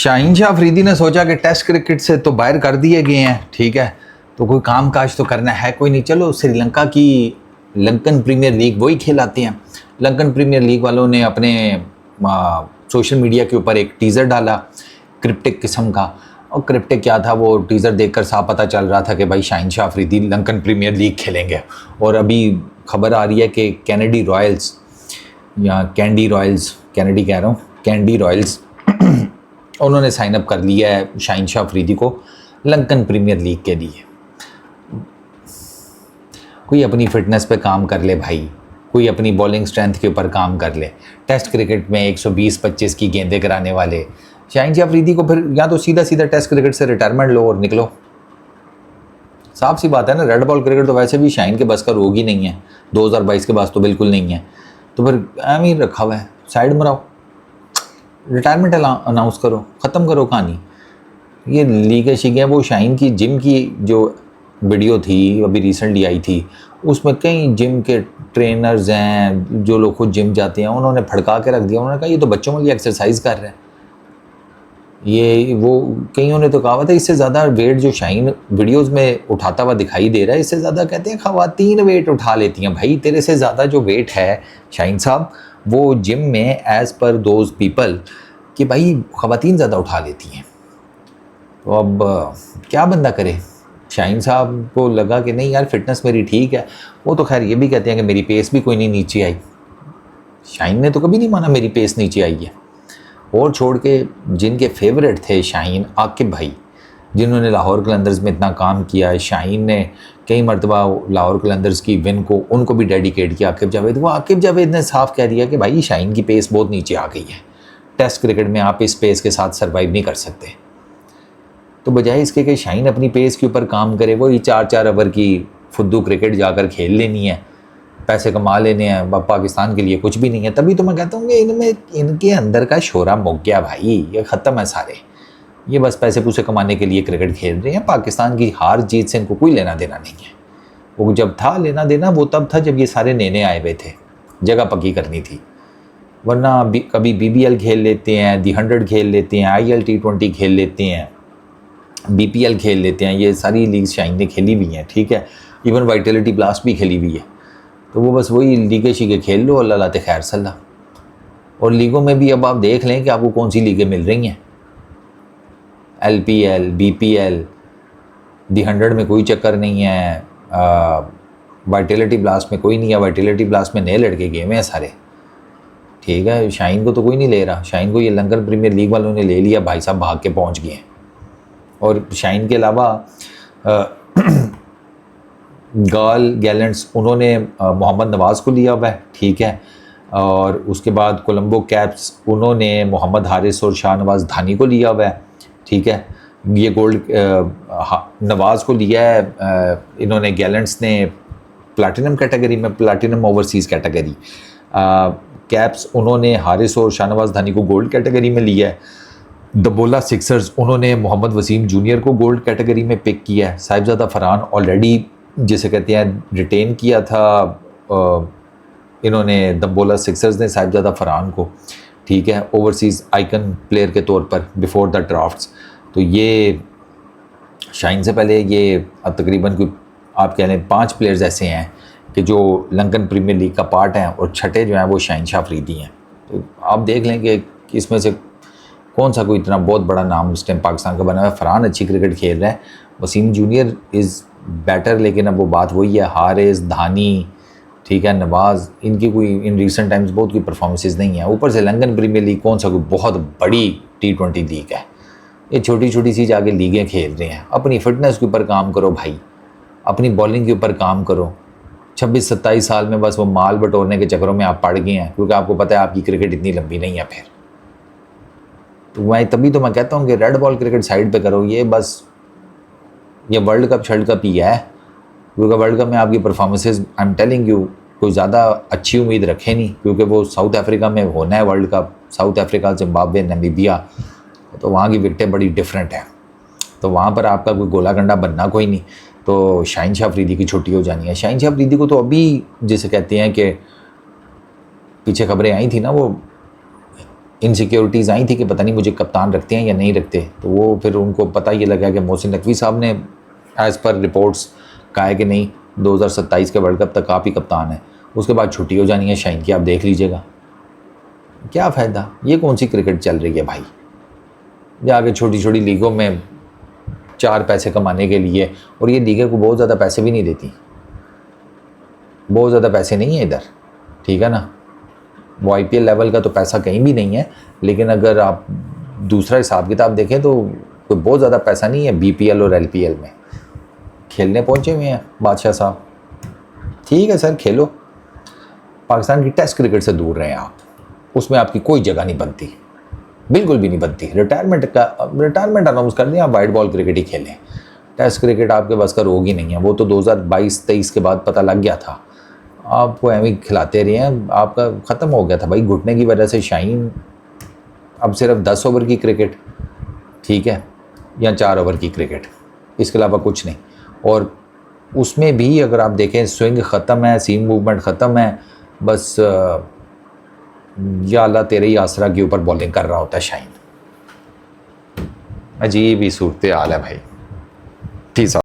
शाहीन शाह अफरीदी ने सोचा कि टेस्ट क्रिकेट से तो बाहर कर दिए गए हैं, ठीक है, तो कोई काम काज तो करना है कोई नहीं, चलो श्रीलंका की लंकन प्रीमियर लीग वही खिलाते हैं। लंकन प्रीमियर लीग वालों ने अपने सोशल मीडिया के ऊपर एक टीज़र डाला क्रिप्टिक किस्म का, और क्रिप्टिक क्या था वो टीज़र देखकर साफ पता चल रहा था कि भाई Shaheen Shah Afridi Lankan premier league खेलेंगे। और अभी खबर आ रही है कि कैनेडी रॉयल्स या कैंडी रॉयल्स, कैनेडी कह रहा हूँ, कैंडी रॉयल्स उन्होंने साइन अप कर लिया है शाहीन शाह अफरीदी को लंकन प्रीमियर लीग के लिए। कोई अपनी फ़िटनेस पे काम कर ले भाई, कोई अपनी बॉलिंग स्ट्रेंथ के ऊपर काम कर ले। टेस्ट क्रिकेट में 120-25 की गेंदें कराने वाले शाहीन शाह अफरीदी को फिर या तो सीधा सीधा टेस्ट क्रिकेट से रिटायरमेंट लो और निकलो। साफ सी बात है ना, रेड बॉल क्रिकेट तो वैसे भी शाहीन के बस का रोग ही नहीं है, 2022 के बाद तो बिल्कुल नहीं है, तो फिर एम ही रखा हुआ है, साइड में रहो, रिटायरमेंट अनाउंस करो, ख़त्म करो कहानी। ये लीगें शीगें, वो शाहीन की जिम की जो वीडियो थी अभी रिसेंटली आई थी, उसमें कई जिम के ट्रेनर्स हैं जो लोग खुद जिम जाते हैं, उन्होंने फड़का के रख दिया। उन्होंने कहा ये तो बच्चों वाली एक्सरसाइज कर रहे हैं। ये वो कईयों ने तो कहा था इससे ज़्यादा वेट जो शाहीन वीडियोस में उठाता हुआ दिखाई दे रहा है, इससे ज़्यादा कहते हैं ख़वातीन वेट उठा लेती हैं। भाई तेरे से ज़्यादा जो वेट है शाहीन साहब वो जिम में एज़ पर दोज पीपल कि भाई ख़वातीन ज़्यादा उठा लेती हैं। तो अब क्या बंदा करे। शाहीन साहब को लगा कि नहीं यार फिटनेस मेरी ठीक है। वो तो खैर ये भी कहते हैं कि मेरी पेस भी कोई नहीं नीचे आई। शाहीन ने तो कभी नहीं माना मेरी पेस नीचे आई है। और छोड़ के जिनके फेवरेट थे शाहीन, आकिब भाई, जिन्होंने लाहौर कलंदर्स में इतना काम किया है। शाहीन ने कई मरतबा लाहौर कलंदर्स की विन को उनको भी डेडिकेट किया। आकिब जावेद, वो आकिब जावेद ने साफ कह दिया कि भाई शाहीन की पेस बहुत नीचे आ गई है, टेस्ट क्रिकेट में आप इस पेस के साथ सर्वाइव नहीं कर सकते। तो बजाय इसके कि शाहीन अपनी पेस के ऊपर काम करे, वो ही 4-4 ओवर की फुद्दू क्रिकेट जाकर खेल लेनी है, पैसे कमा लेने हैं, पाकिस्तान के लिए कुछ भी नहीं है। तभी तो मैं कहता हूँ कि इनमें इनके अंदर का शोरा मुक गया भाई, ये ख़त्म है सारे। ये बस पैसे पूसे कमाने के लिए क्रिकेट खेल रहे हैं। पाकिस्तान की हार जीत से इनको कोई लेना देना नहीं है। वो जब था लेना देना वो तब था जब ये सारे नेने आए हुए थे, जगह पक्की करनी थी। वरना कभी BBL खेल लेते हैं, दी 100 खेल लेते हैं, IL T20 खेल लेते हैं, BPL खेल लेते हैं। ये सारी लीग शाहीन ने खेली हुई हैं, ठीक है। इवन वाइटलिटी ब्लास्ट भी खेली हुई है। तो वो बस वही लीगे शीगे खेल लो, अल्लाह लाते खैर सल्ला। और लीगों में भी अब आप देख लें कि आपको कौन सी लीगें मिल रही हैं। LPL, BPL, दी 100 में कोई चक्कर नहीं है, वाइटलिटी ब्लास्ट में कोई नहीं है। वाइटलिटी ब्लास्ट में नए लड़के गए हुए हैं सारे, ठीक है। शाहीन को तो कोई नहीं ले रहा। शाहीन को ये लंकन प्रीमियर लीग वालों ने ले लिया, भाई साहब भाग के पहुंच गए हैं। और शाहीन के अलावा गाल गैलेंट्स उन्होंने मोहम्मद नवाज़ को लिया हुआ है, ठीक है। और उसके बाद कोलंबो कैप्स उन्होंने मोहम्मद हारिस और शाहनवाज़ धानी को लिया हुआ है, ठीक है। ये गोल्ड नवाज़ को लिया है इन्होंने, गैलेंट्स ने प्लैटिनम कैटेगरी में, प्लैटिनम ओवरसीज़ कैटेगरी। कैप्स उन्होंने हारिस और शाहनवाज़ धानी को गोल्ड कैटेगरी में लिया है। दबोला सिक्सर्स उन्होंने मोहम्मद वसीम जूनियर को गोल्ड कैटेगरी में पिक किया है। साहिबजादा फरहान ऑलरेडी जिसे कहते हैं रिटेन किया था इन्होंने, दबोला सिक्सर्स ने साहिबजादा फरहान को, ठीक है, ओवरसीज़ आइकन प्लेयर के तौर पर बिफोर द ड्राफ्ट्स। तो ये शाहीन से पहले ये तकरीबन कोई आप कह लें 5 प्लेयर्स ऐसे हैं कि जो लंकन प्रीमियर लीग का पार्ट हैं, और छठे जो हैं वो शाहीन शाह अफरीदी हैं। तो आप देख लें कि इसमें से कौन सा कोई इतना बहुत बड़ा नाम इस टाइम पाकिस्तान का बना हुआ है। फरहान अच्छी क्रिकेट खेल रहा है, वसीम जूनियर इज़ बेटर, लेकिन अब वो बात वही है, हारिस, धानी, ठीक है, नवाज़, इनकी कोई इन रिसेंट टाइम्स बहुत कोई परफॉर्मेंसेस नहीं है। ऊपर से लंकन प्रीमियर लीग कौन सा कोई बहुत बड़ी T20 लीग है, ये छोटी छोटी सी जाके लीगें खेल रहे हैं। अपनी फ़िटनेस के ऊपर काम करो भाई, अपनी बॉलिंग के ऊपर काम करो। 26-27 साल में बस वो माल बटोरने के चक्करों में आप पड़ गए हैं, क्योंकि आपको पता है आपकी क्रिकेट इतनी लंबी नहीं है। फिर तो मैं तभी तो मैं कहता हूँ कि रेड बॉल क्रिकेट साइड पे करो। ये बस ये वर्ल्ड कप शर्ल्ड कप ही है, क्योंकि वर्ल्ड कप में आपकी performances I am telling you कोई ज़्यादा अच्छी उम्मीद रखे नहीं, क्योंकि वो साउथ अफ्रीका में होना है world cup. South Africa, Zimbabwe, Namibia, तो वहाँ की विकटें बड़ी डिफरेंट हैं। तो वहाँ पर आपका कोई गोला गंडा बनना कोई नहीं। तो शाहीन शाह अफरीदी की छुट्टी हो जानी है। शाहीन शाह अफरीदी को तो अभी जिसे कहते हैं कि पीछे खबरें आई थी ना, वो इनसिक्योरिटीज़ आई थी कि पता नहीं मुझे कप्तान रखते हैं या नहीं रखते, तो वो फिर उनको पता ये लगा कि मोहसिन नकवी साहब ने एज़ पर रिपोर्ट्स कहा है कि नहीं 2027 के वर्ल्ड कप तक आप ही कप्तान हैं, उसके बाद छुट्टी हो जानी है शाहीन की, आप देख लीजिएगा। क्या फ़ायदा, ये कौन सी क्रिकेट चल रही है भाई। जाके छोटी छोटी लीगों में 4 पैसे कमाने के लिए, और ये लीगें को बहुत ज़्यादा पैसे भी नहीं देती, बहुत ज़्यादा पैसे नहीं है इधर, ठीक है ना। वो IPL लेवल का तो पैसा कहीं भी नहीं है, लेकिन अगर आप दूसरा हिसाब किताब देखें तो कोई बहुत ज़्यादा पैसा नहीं है BPL और LPL में। खेलने पहुँचे हुए हैं बादशाह साहब, ठीक है सर खेलो, पाकिस्तान की टेस्ट क्रिकेट से दूर रहें आप, उसमें आपकी कोई जगह नहीं बनती, बिल्कुल भी नहीं बनती। रिटायरमेंट अनाउंस कर दें, आप वाइट बॉल क्रिकेट ही खेलें, टेस्ट क्रिकेट आपके बस का रोग ही नहीं है। वो तो 2022-23 के बाद पता लग गया था, आपको एवं ही खिलाते रहे हैं, आपका ख़त्म हो गया था भाई घुटने की वजह से। शाहीन अब सिर्फ 10 ओवर की क्रिकेट, ठीक है, या 4 ओवर की क्रिकेट, इसके अलावा कुछ नहीं। और उसमें भी अगर आप देखें स्विंग ख़त्म है, सीम मूवमेंट ख़त्म है, बस या अल्लाह तेरे ही आसरा के ऊपर बॉलिंग कर रहा होता है शाहीन। अजीब ही सूरत हाल है भाई। ठीक।